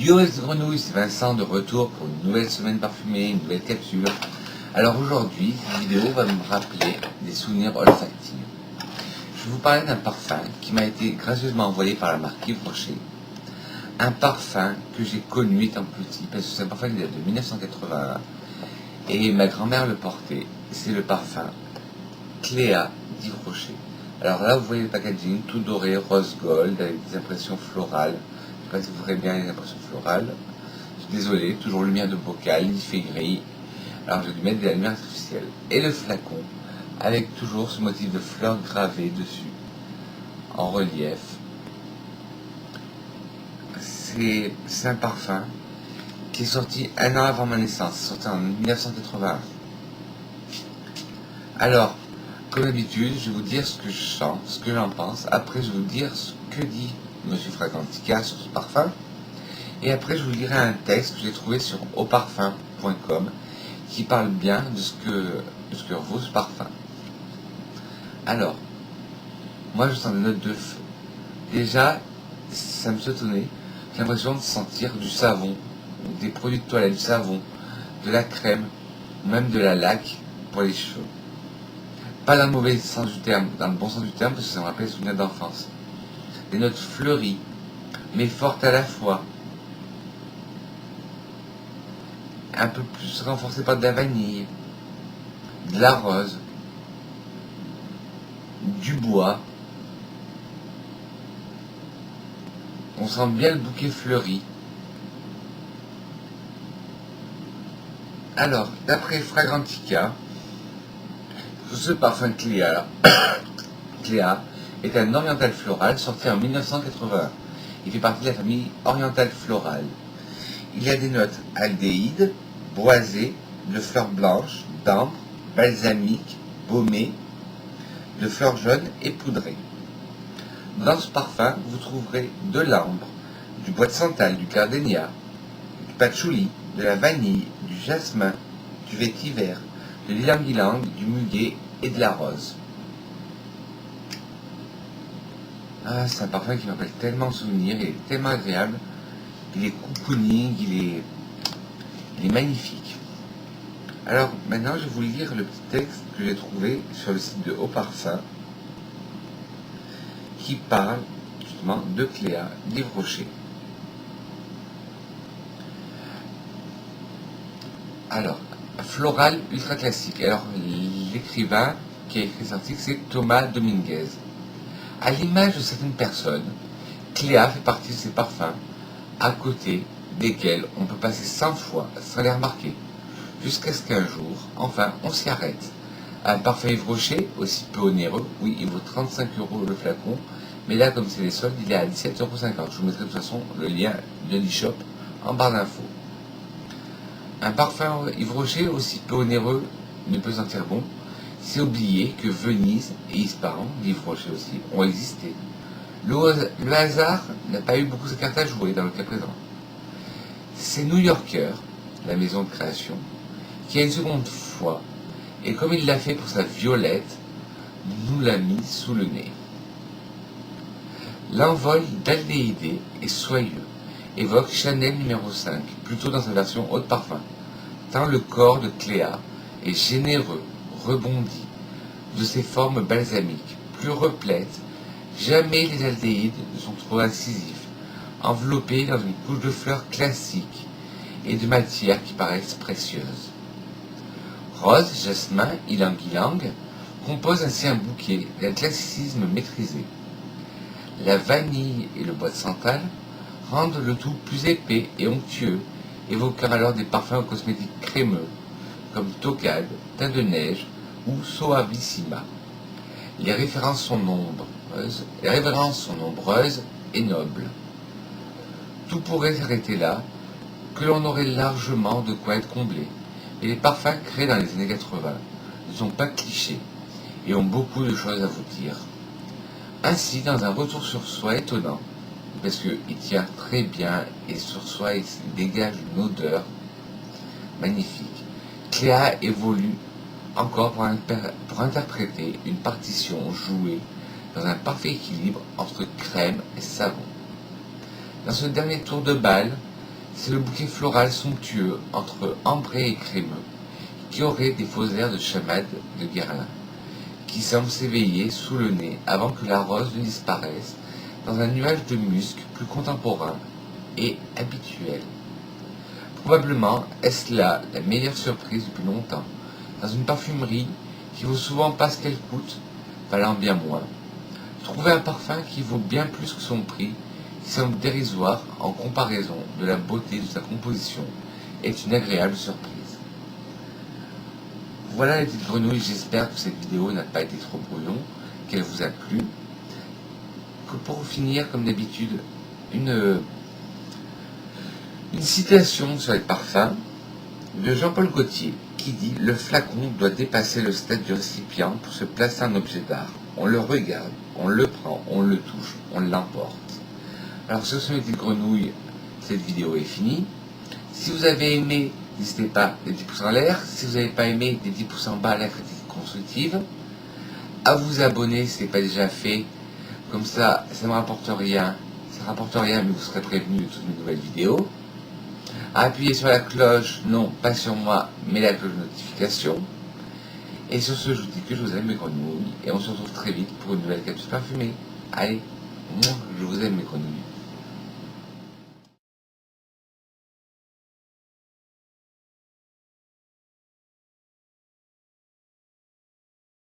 Yo les grenouilles, c'est Vincent de retour pour une nouvelle semaine parfumée, une nouvelle capsule. Alors aujourd'hui, cette vidéo va me rappeler des souvenirs olfactifs. Je vais vous parler d'un parfum qui m'a été gracieusement envoyé par la marque Yves Rocher. Un parfum que j'ai connu étant petit, parce que c'est un parfum qui date de 1981. Et ma grand-mère le portait. C'est le parfum Cléa d'Yves Rocher. Alors là, vous voyez le packaging, tout doré, rose gold, avec des impressions florales. Je ne sais pas si vous verrez bien les impressions florales. Je suis désolé, toujours lumière de bocal, il fait gris. Alors j'ai dû mettre de la lumière artificielle. Et le flacon, avec toujours ce motif de fleurs gravées dessus, en relief. C'est un parfum qui est sorti un an avant ma naissance, sorti en 1981. Alors, comme d'habitude, je vais vous dire ce que je sens, ce que j'en pense. Après, je vais vous dire ce que dit M. Fragrantica sur ce parfum. Et après, je vous lirai un texte que j'ai trouvé sur auparfum.com qui parle bien de ce que vaut ce parfum. Alors, moi, je sens des notes de feu. Déjà, ça me sautonnait. J'ai l'impression de sentir du savon, des produits de toilette, du savon, de la crème, ou même de la laque pour les cheveux. Pas dans le mauvais sens du terme, dans le bon sens du terme, parce que ça me rappelle des souvenirs d'enfance. Des notes fleuries, mais fortes à la fois. Un peu plus renforcées par de la vanille, de la rose, du bois. On sent bien le bouquet fleuri. Alors, d'après Fragrantica, ce parfum Cléa est un oriental floral sorti en 1981. Il fait partie de la famille orientale florale. Il y a des notes aldéhydes, boisées, de fleurs blanches, d'ambre, balsamiques, baumées, de fleurs jaunes et poudrées. Dans ce parfum, vous trouverez de l'ambre, du bois de santal, du gardénia, du patchouli, de la vanille, du jasmin, du vétiver, de l'ylang-ylang, du muguet et de la rose. Ah, c'est un parfum qui m'appelle tellement de souvenirs, il est tellement agréable, il est cocooning, il est magnifique. Alors maintenant, je vais vous lire le petit texte que j'ai trouvé sur le site de Haut Parfum qui parle justement de Cléa d'Yves Rocher. Alors, floral ultra classique. Alors, l'écrivain qui a écrit cet article, c'est Thomas Dominguez. À l'image de certaines personnes, Cléa fait partie de ces parfums à côté desquels on peut passer 100 fois sans les remarquer, jusqu'à ce qu'un jour, enfin, on s'y arrête. Un parfum Yves Rocher, aussi peu onéreux, oui, il vaut 35 € le flacon, mais là, comme c'est les soldes, il est à 17,50 €. Je vous mettrai de toute façon le lien de l'e-shop en barre d'infos. Un parfum Yves Rocher, aussi peu onéreux, ne peut sentir bon. C'est oublier que Venise et Ispahan, Yves Rocher aussi, ont existé. Le hasard n'a pas eu beaucoup sa carte à jouer dans le cas présent. C'est New Yorker, la maison de création, qui a une seconde fois, et comme il l'a fait pour sa Violette, nous l'a mis sous le nez. L'envol d'aldéhyde est soyeux, évoque Chanel numéro 5, plutôt dans sa version haut de parfum, tant le corps de Cléa est généreux, rebondi, de ses formes balsamiques, plus replètes. Jamais les aldéhydes ne sont trop incisifs, enveloppés dans une couche de fleurs classiques et de matières qui paraissent précieuses. Rose, jasmin, ylang-ylang composent ainsi un bouquet d'un classicisme maîtrisé. La vanille et le bois de santal rendent le tout plus épais et onctueux, évoquant alors des parfums aux cosmétiques crémeux, comme Tocade, Teint de neige ou Suavissima. Les références sont nombreuses et nobles. Tout pourrait s'arrêter là, que l'on aurait largement de quoi être comblé. Mais les parfums créés dans les années 80 ne sont pas clichés et ont beaucoup de choses à vous dire. Ainsi, dans un retour sur soi étonnant, parce qu'il tient très bien et sur soi il dégage une odeur magnifique, Cléa évolue encore pour interpréter une partition jouée dans un parfait équilibre entre crème et savon. Dans ce dernier tour de balle, C'est le bouquet floral somptueux entre ambré et crémeux, qui aurait des faux airs de chamade de Guerlain, qui semble s'éveiller sous le nez avant que la rose ne disparaisse dans un nuage de musc plus contemporain et habituel. Probablement est-ce là la meilleure surprise depuis longtemps, dans une parfumerie qui vaut souvent pas ce qu'elle coûte, valant bien moins. Trouver un parfum qui vaut bien plus que son prix, qui semble dérisoire en comparaison de la beauté de sa composition, est une agréable surprise. Voilà les petites grenouilles, j'espère que cette vidéo n'a pas été trop brouillon, qu'elle vous a plu. Pour finir, comme d'habitude, une citation sur les parfums de Jean-Paul Gaultier qui dit « Le flacon doit dépasser le stade du récipient pour se placer un objet d'art. On le regarde, on le prend, on le touche, on l'emporte. » Alors sur ce, mes petites grenouilles, cette vidéo est finie. Si vous avez aimé, n'hésitez pas, les 10 pouces en l'air. Si vous n'avez pas aimé, les 10 pouces en bas à la critique constructive. À vous abonner si ce n'est pas déjà fait. Comme ça ne rapporte rien. Ça rapporte rien, mais vous serez prévenu de toutes mes nouvelles vidéos. Appuyez sur la cloche, non pas sur moi, mais la cloche de notification. Et sur ce, je vous dis que je vous aime mes grenouilles, et on se retrouve très vite pour une nouvelle capsule parfumée. Allez, je vous aime mes grenouilles.